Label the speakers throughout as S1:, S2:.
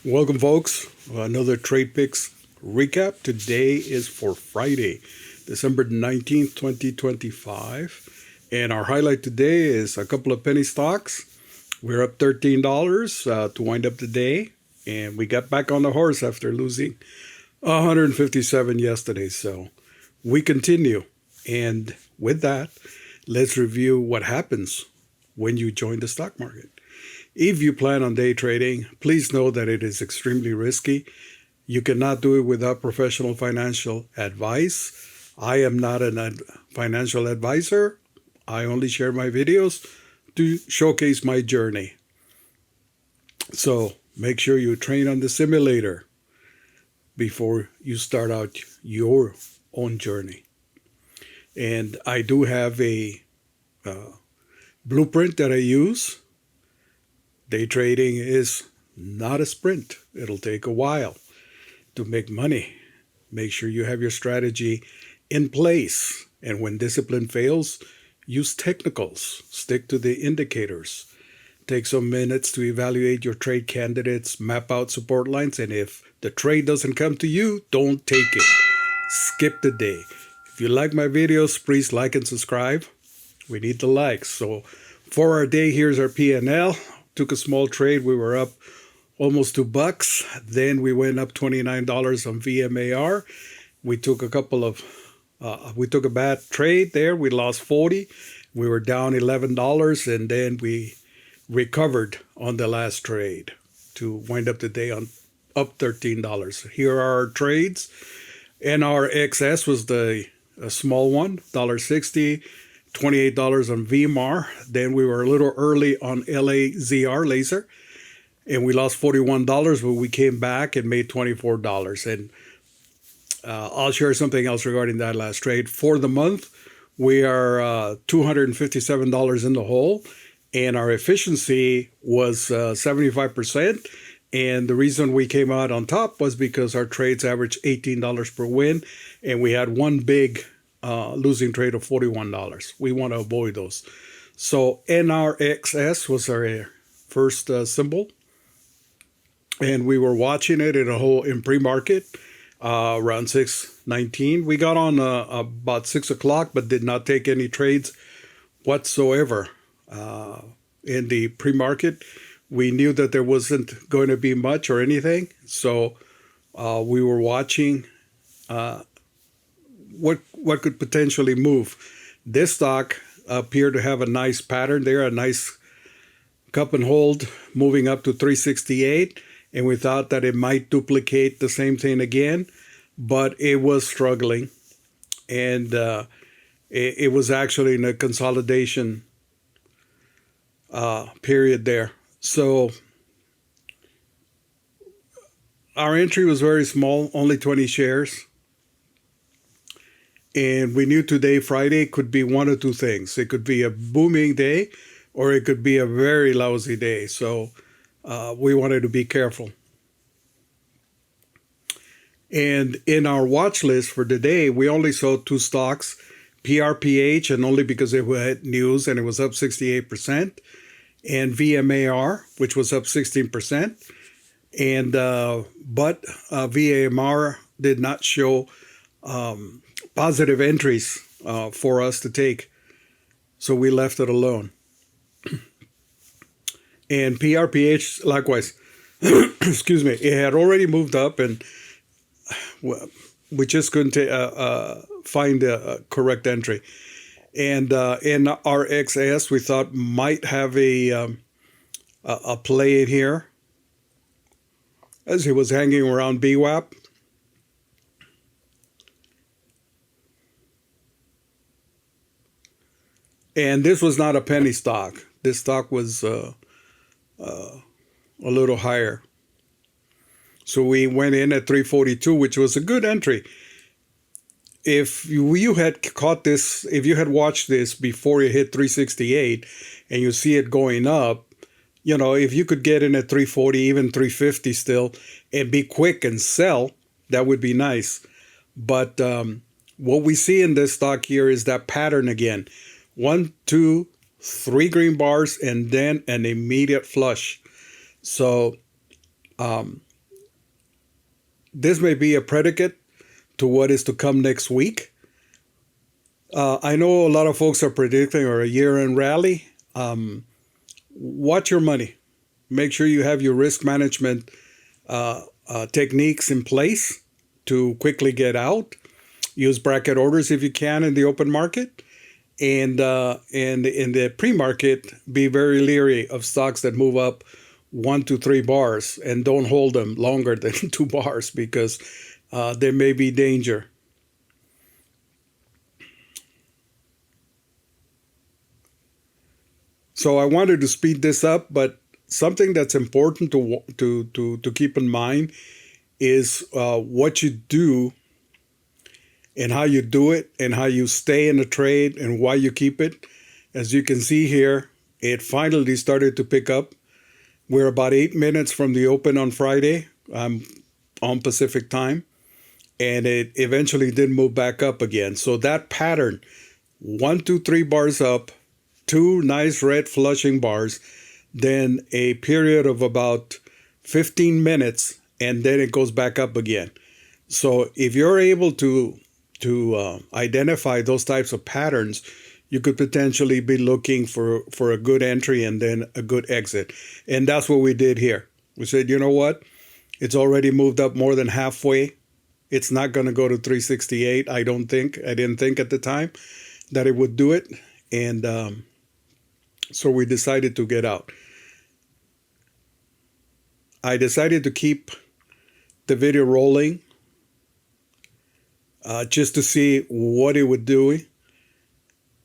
S1: Welcome, folks. Another Trade Picks recap. Today is for Friday, December 19th, 2025. And our highlight today is a couple of penny stocks. We're up $13 to wind up the day. And we got back on the horse after losing 157 yesterday. So we continue. And with that, let's review what happens when you join the stock market. If you plan on day trading, please know that it is extremely risky. You cannot do it without professional financial advice. I am not a financial advisor. I only share my videos to showcase my journey. So make sure you train on the simulator before you start out your own journey. And I do have a blueprint that I use. Day trading is not a sprint. It'll take a while to make money. Make sure you have your strategy in place. And when discipline fails, use technicals. Stick to the indicators. Take some minutes to evaluate your trade candidates, map out support lines, and if the trade doesn't come to you, don't take it. Skip the day. If you like my videos, please like and subscribe. We need the likes. So for our day, here's our P&L. Took a small trade. We were up almost $2. Then we went up $29 on VMAR. We took we took a bad trade there. We lost 40. We were down $11, and then we recovered on the last trade to wind up the day on up $13. Here are our trades. NXRS was the small one, $1.60. $28 on VMAR. Then we were a little early on LAZR, and we lost $41, but we came back and made $24. And I'll share something else regarding that last trade. For the month, we are $257 in the hole, and our efficiency was 75%. And the reason we came out on top was because our trades averaged $18 per win, and we had one big losing trade of $41. We want to avoid those. So NRXS was our first symbol, and we were watching it in pre-market around 6:19. We got on about 6 o'clock, but did not take any trades whatsoever in the pre-market. We knew that there wasn't going to be much or anything, so we were watching what could potentially move. This stock appeared to have a nice pattern there, a nice cup and hold moving up to 368, and we thought that it might duplicate the same thing again, but it was struggling, and it was actually in a consolidation period there. So our entry was very small, only 20 shares. And we knew today, Friday, could be one or two things. It could be a booming day, or it could be a very lousy day. So we wanted to be careful. And in our watch list for today, we only saw two stocks, PRPH, and only because it had news and it was up 68%, and VMAR, which was up 16%. And but VMAR did not show positive entries for us to take, so we left it alone. And PRPH, likewise, excuse me, it had already moved up, and we just couldn't find a correct entry. And in RXS, we thought might have a play in here, as it was hanging around BWAP. And this was not a penny stock. This stock was a little higher. So we went in at 342, which was a good entry. If you had caught this, if you had watched this before it hit 368 and you see it going up, you know, if you could get in at 340, even 350 still, and be quick and sell, that would be nice. But what we see in this stock here is that pattern again. 1, 2, 3 green bars, and then an immediate flush. So this may be a predicate to what is to come next week. I know a lot of folks are predicting a year-end rally. Watch your money. Make sure you have your risk management techniques in place to quickly get out. Use bracket orders if you can in the open market. And in the pre-market, be very leery of stocks that move up 1 to 3 bars, and don't hold them longer than 2 bars because there may be danger. So I wanted to speed this up, but something that's important to keep in mind is what you do and how you do it and how you stay in the trade and why you keep it. As you can see here, it finally started to pick up. We're about 8 minutes from the open on Friday on Pacific time, and it eventually did move back up again. So that pattern, 1, 2, 3 bars up, 2 nice red flushing bars, then a period of about 15 minutes, and then it goes back up again. So if you're able to identify those types of patterns, you could potentially be looking for a good entry and then a good exit. And that's what we did here. We said, you know what? It's already moved up more than halfway. It's not going to go to 368, I don't think. I didn't think at the time that it would do it. And so we decided to get out. I decided to keep the video rolling just to see what it would do.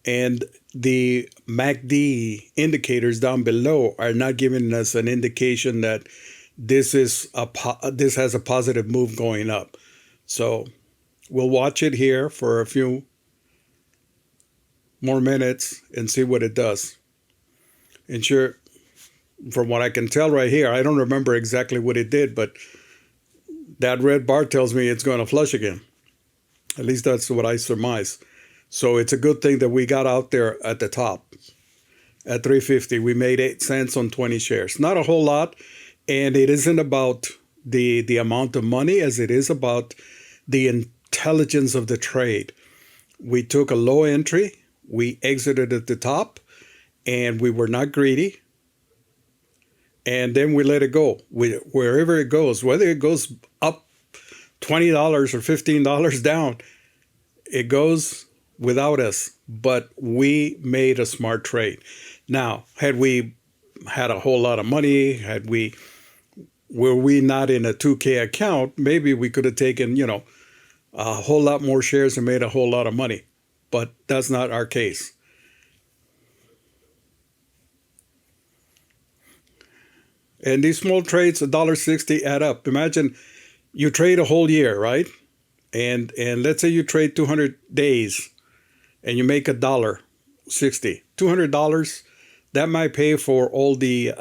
S1: And the MACD indicators down below are not giving us an indication that this has a positive move going up. So we'll watch it here for a few more minutes and see what it does. And sure, from what I can tell right here, I don't remember exactly what it did, but that red bar tells me it's going to flush again. At least that's what I surmise. So it's a good thing that we got out there at the top at 350. We made 8 cents on 20 shares. Not a whole lot, and it isn't about the amount of money as it is about the intelligence of the trade. We took a low entry, we exited at the top, and we were not greedy. And then we let it go. Wherever it goes, whether it goes up $20 or $15 down, it goes without us, but we made a smart trade. Now, had we had a whole lot of money, were we not in a 2K account, maybe we could have taken, a whole lot more shares and made a whole lot of money, but that's not our case. And these small trades, $1.60 add up. Imagine you trade a whole year, right? And let's say you trade 200 days and you make $1.60. $200, that might pay for all the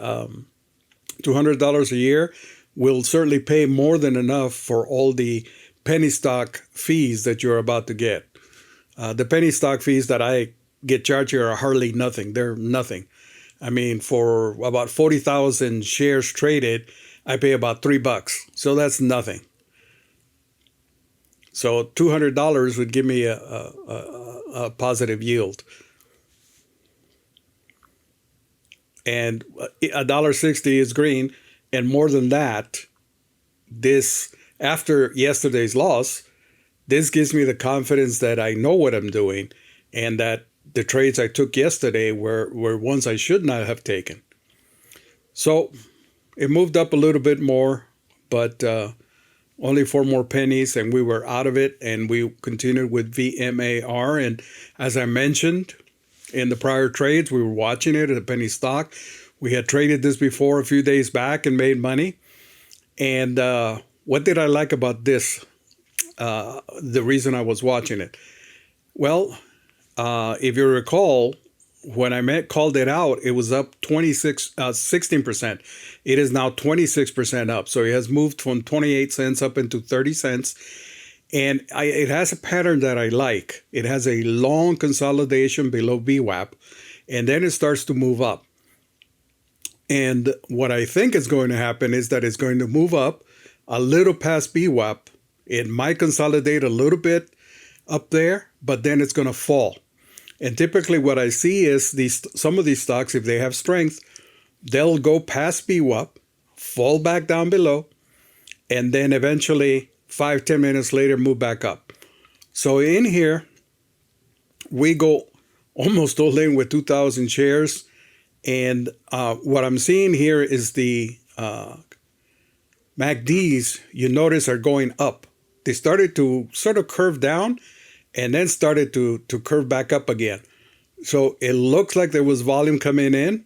S1: $200 a year, will certainly pay more than enough for all the penny stock fees that you're about to get. The penny stock fees that I get charged here are hardly nothing. They're nothing. I mean, for about 40,000 shares traded, I pay about $3. So that's nothing. So $200 would give me a positive yield. And $1.60 is green. And more than that, this, after yesterday's loss, this gives me the confidence that I know what I'm doing and that the trades I took yesterday were ones I should not have taken. So it moved up a little bit more, but only 4 more pennies, and we were out of it, and we continued with VMAR. And as I mentioned in the prior trades, we were watching it at a penny stock. We had traded this before a few days back and made money. And what did I like about this? The reason I was watching it? Well, if you recall, when I called it out, it was up 16%. It is now 26% up. So it has moved from 28 cents up into 30 cents. And it has a pattern that I like. It has a long consolidation below VWAP, and then it starts to move up. And what I think is going to happen is that it's going to move up a little past VWAP. It might consolidate a little bit up there, but then it's going to fall. And typically what I see is some of these stocks, if they have strength, they'll go past VWAP, fall back down below, and then eventually 5-10 minutes later move back up. So in here, we go almost all in with 2,000 shares. And what I'm seeing here is the MACDs, you notice, are going up. They started to sort of curve down and then started to curve back up again. So it looks like there was volume coming in.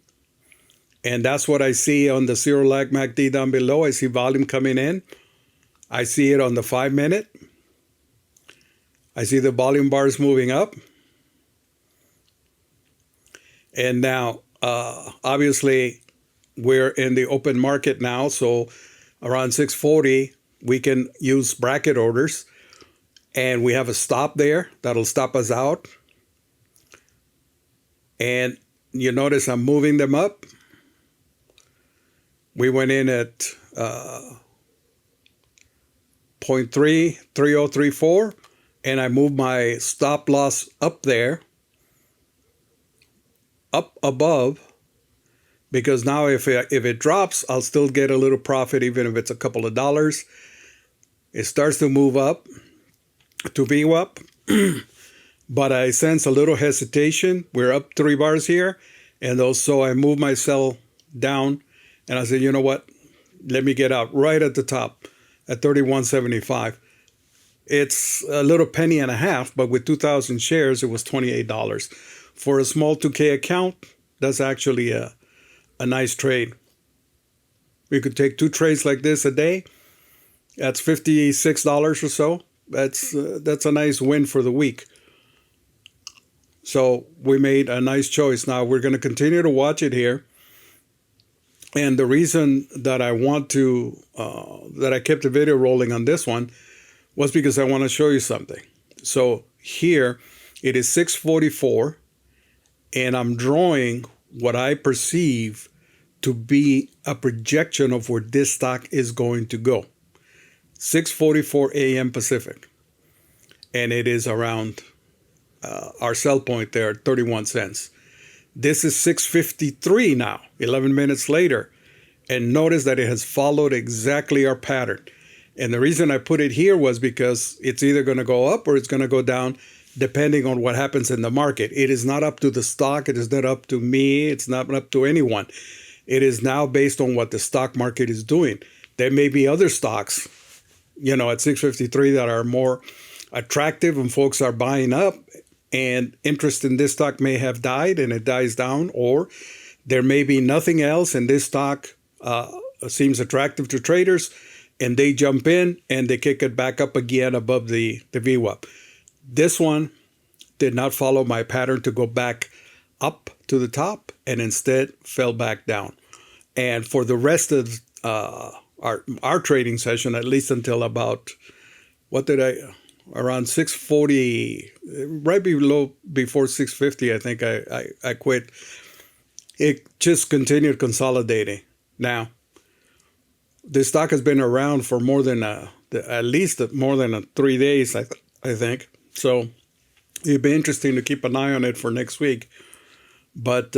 S1: And that's what I see on the zero lag MACD down below. I see volume coming in. I see it on the 5-minute. I see the volume bars moving up. And now, obviously, we're in the open market now. So around 640, we can use bracket orders. And we have a stop there that'll stop us out. And you notice I'm moving them up. We went in at 0.33034, and I moved my stop loss up there, up above, because now if it drops, I'll still get a little profit, even if it's a couple of dollars. It starts to move up to VWAP, but I sense a little hesitation. We're up 3 bars here, and also I move my sell down. And I said, you know what? Let me get out right at the top at 31.75. It's a little penny and a half, but with 2,000 shares, it was $28. For a small 2K account, that's actually a nice trade. We could take 2 trades like this a day. That's $56 or so. That's a nice win for the week. So we made a nice choice. Now we're going to continue to watch it here. And the reason that I want to, that I kept the video rolling on this one was because I want to show you something. So here it is 6:44, and I'm drawing what I perceive to be a projection of where this stock is going to go. 6:44 a.m. Pacific. And it is around our sell point there, 31 cents. This is 6:53 now, 11 minutes later. And notice that it has followed exactly our pattern. And the reason I put it here was because it's either going to go up or it's going to go down, depending on what happens in the market. It is not up to the stock. It is not up to me. It's not up to anyone. It is now based on what the stock market is doing. There may be other stocks, at 6:53 that are more attractive and folks are buying up, and interest in this stock may have died and it dies down, or there may be nothing else and this stock seems attractive to traders and they jump in and they kick it back up again above the VWAP. This one did not follow my pattern to go back up to the top and instead fell back down. And for the rest of our trading session, at least until about, around 6:40, right before 6:50, I think I quit. It just continued consolidating. Now, this stock has been around for more than at least more than 3 days, I think. So it'd be interesting to keep an eye on it for next week. But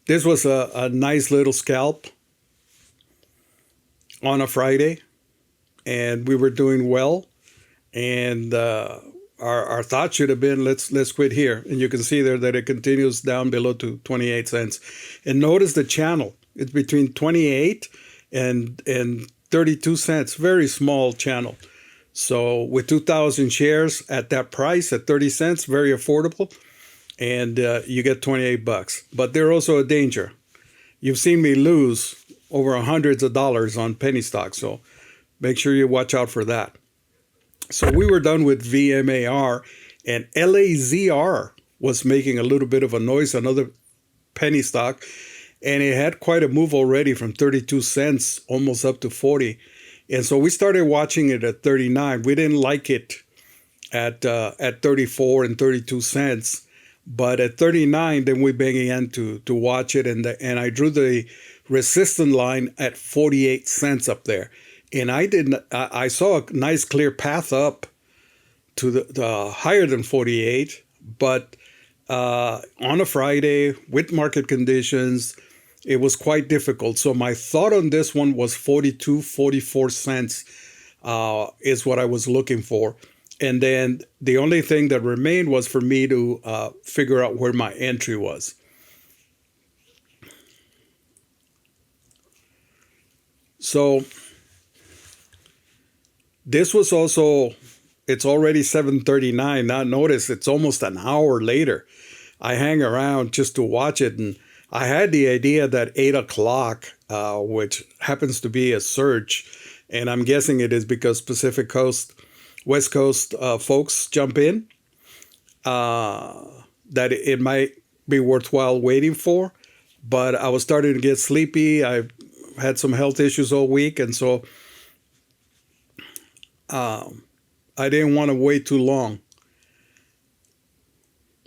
S1: this was a nice little scalp on a Friday. And we were doing well, and our thought should have been, let's quit here. And you can see there that it continues down below to 28 cents. And notice the channel. It's between 28 and 32 cents. Very small channel. So with 2,000 shares at that price, at 30 cents, very affordable. And you get $28. But there's also a danger. You've seen me lose over hundreds of dollars on penny stocks. So make sure you watch out for that. So we were done with VMAR, and LAZR was making a little bit of a noise, another penny stock, and it had quite a move already from 32 cents almost up to 40. And so we started watching it at 39. We didn't like it at 34 and 32 cents, but at 39, then we began to watch it, and I drew the resistance line at 48 cents up there. And I saw a nice clear path up to the higher than 48, but on a Friday with market conditions, it was quite difficult. So my thought on this one was 42, 44 cents is what I was looking for. And then the only thing that remained was for me to figure out where my entry was. So this was also, it's already 7:39. Now notice it's almost an hour later. I hang around just to watch it, and I had the idea that 8 o'clock, which happens to be a surge, and I'm guessing it is because Pacific Coast, West Coast folks jump in, that it might be worthwhile waiting for. But I was starting to get sleepy. I had some health issues all week, and so I didn't want to wait too long.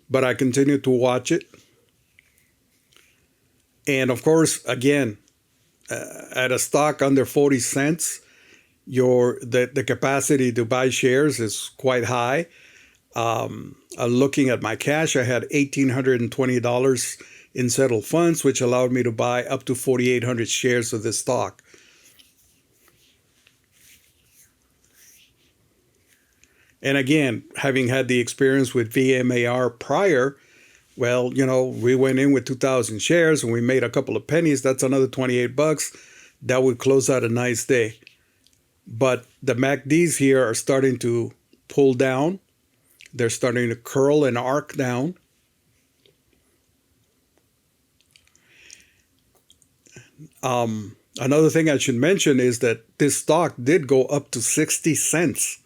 S1: But I continued to watch it. And of course, again, at a stock under 40 cents, the capacity to buy shares is quite high. Looking at my cash, I had $1,820 in settled funds, which allowed me to buy up to 4,800 shares of this stock. And again, having had the experience with VMAR prior, well, we went in with 2,000 shares and we made a couple of pennies. That's another $28. That would close out a nice day. But the MACDs here are starting to pull down. They're starting to curl and arc down. Another thing I should mention is that this stock did go up to 60 cents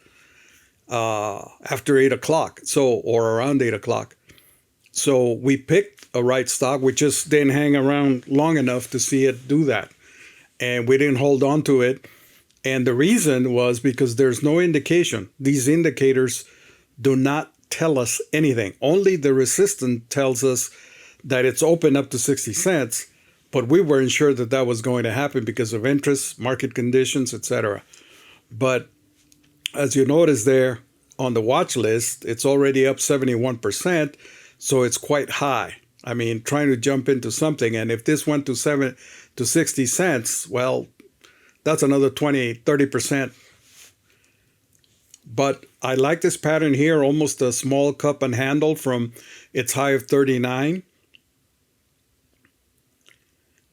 S1: after 8 o'clock, or around 8 o'clock. So we picked a right stock. We just didn't hang around long enough to see it do that. And we didn't hold on to it. And the reason was because there's no indication. These indicators do not tell us anything. Only the resistance tells us that it's open up to 60 cents. But we weren't sure that that was going to happen because of interest, market conditions, etc. But as you notice there on the watch list, it's already up 71%. So it's quite high. I mean, trying to jump into something. And if this went to 60 cents, well, that's another 20, 30%. But I like this pattern here, almost a small cup and handle from its high of 39.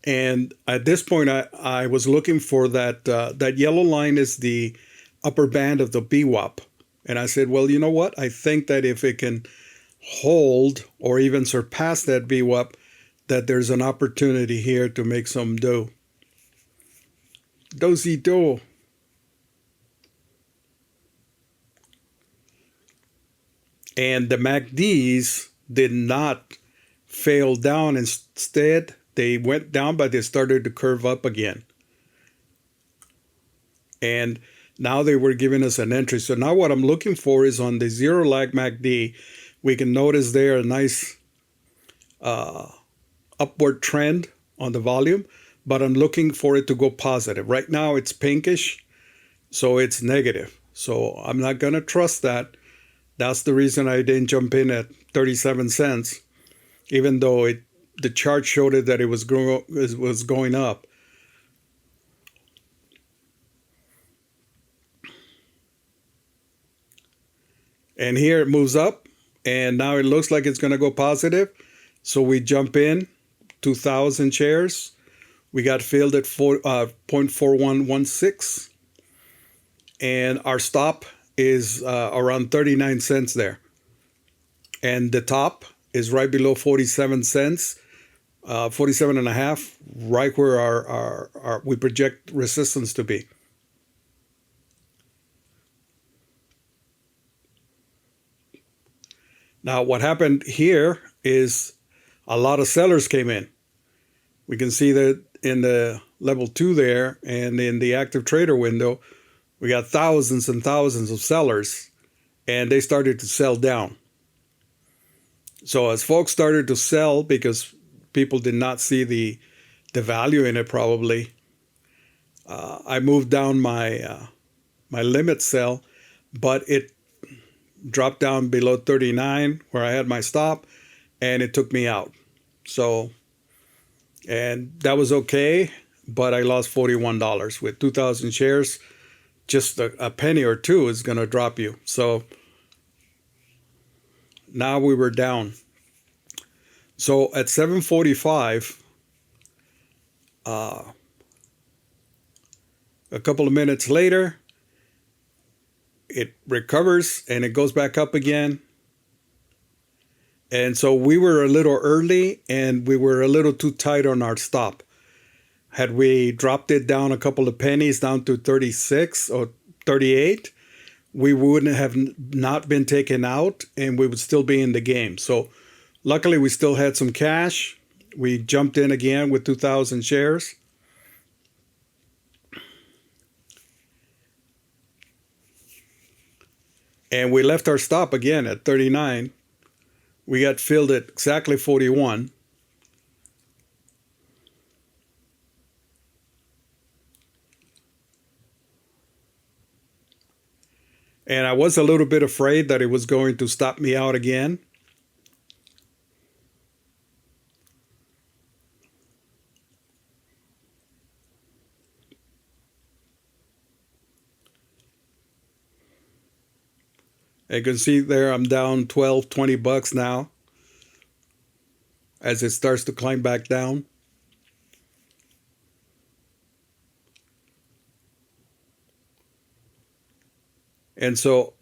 S1: And at this point, I was looking for that yellow line is the upper band of the VWAP. And I said, well, you know what? I think that if it can hold or even surpass that VWAP, that there's an opportunity here to make some dough. Dozy dough. And the MACDs did not fail down. Instead, they went down, but they started to curve up again. And now they were giving us an entry. So now what I'm looking for is on the zero lag MACD. We can notice there a nice upward trend on the volume, but I'm looking for it to go positive. Right now it's pinkish, so it's negative. So I'm not going to trust that. That's the reason I didn't jump in at 37 cents, even though the chart showed it that it was going up. And here it moves up, and now it looks like it's going to go positive. So we jump in, 2,000 shares. We got filled at 0.4116. And our stop is around 39 cents there. And the top is right below 47 cents, 47 and a half, right where our we project resistance to be. Now, what happened here is a lot of sellers came in. We can see that in the level 2 there, and in the active trader window, we got thousands and thousands of sellers, and they started to sell down. So as folks started to sell because people did not see the devaluing it probably. I moved down my my limit sell, but it dropped down below 39 where I had my stop, and it took me out. So, and that was okay, but I lost $41 with 2,000 shares. Just a penny or two is going to drop you. So now we were down. So at 7:45, a couple of minutes later, it recovers and it goes back up again. And so we were a little early and we were a little too tight on our stop. Had we dropped it down a couple of pennies down to 36 or 38, we wouldn't have not been taken out and we would still be in the game. So luckily we still had some cash. We jumped in again with 2,000 shares. And we left our stop again at 39. We got filled at exactly 41. And I was a little bit afraid that it was going to stop me out again. You can see there I'm down 12, 20 bucks now as it starts to climb back down. And so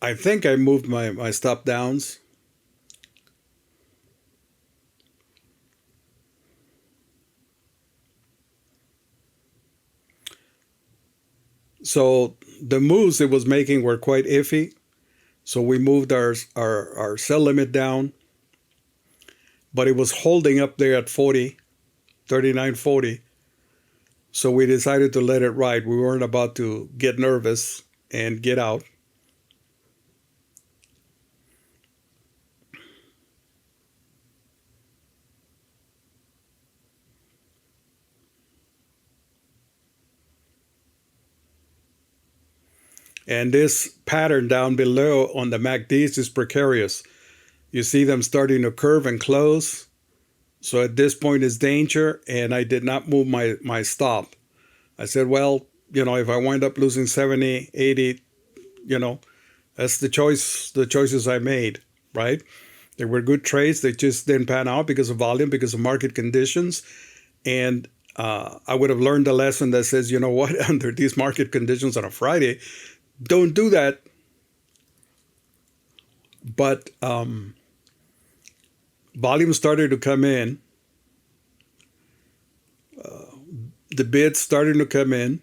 S1: I think I moved my stop downs. So the moves it was making were quite iffy. So we moved our sell limit down, but it was holding up there at 40, 39.40. So we decided to let it ride. We weren't about to get nervous and get out. And this pattern down below on the MACDs is precarious. You see them starting to curve and close. So at this point is danger, and I did not move my stop. I said, well, if I wind up losing 70, 80, that's the choices I made, right? They were good trades. They just didn't pan out because of volume, because of market conditions. And I would have learned a lesson that says, you know what, under these market conditions on a Friday, don't do that. But volume started to come in. The bids started to come in.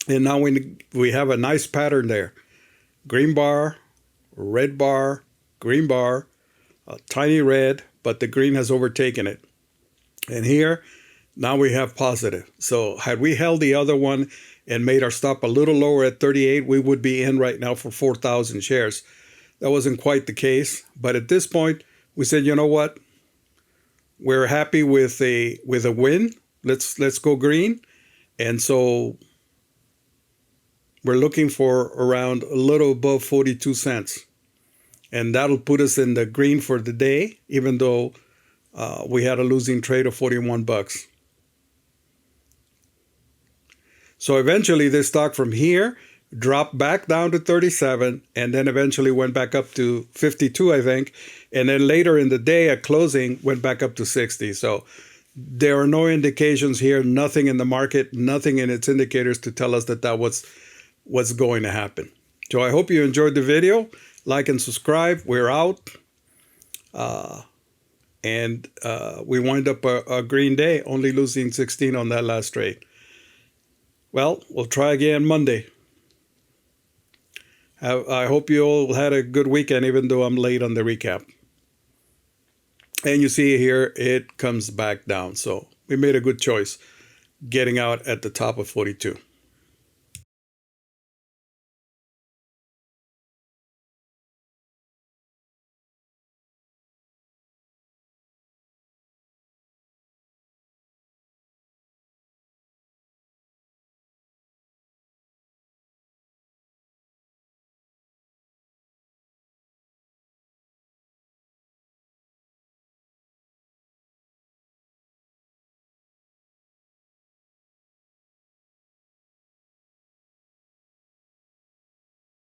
S1: And now we have a nice pattern there. Green bar, red bar, green bar, a tiny red, but the green has overtaken it. And here, now we have positive. So had we held the other one and made our stop a little lower at 38, we would be in right now for 4,000 shares. That wasn't quite the case. But at this point, we said, you know what? We're happy with a win. Let's go green. And so we're looking for around a little above 42 cents. And that'll put us in the green for the day, even though we had a losing trade of 41 bucks. So eventually this stock from here dropped back down to 37 and then eventually went back up to 52, I think. And then later in the day at closing went back up to 60. So there are no indications here, nothing in the market, nothing in its indicators to tell us that was what's going to happen. So I hope you enjoyed the video. Like and subscribe. We're out. And we wind up a green day, only losing 16 on that last trade. Well, we'll try again Monday. I hope you all had a good weekend, even though I'm late on the recap. And you see here, it comes back down. So we made a good choice getting out at the top of 42.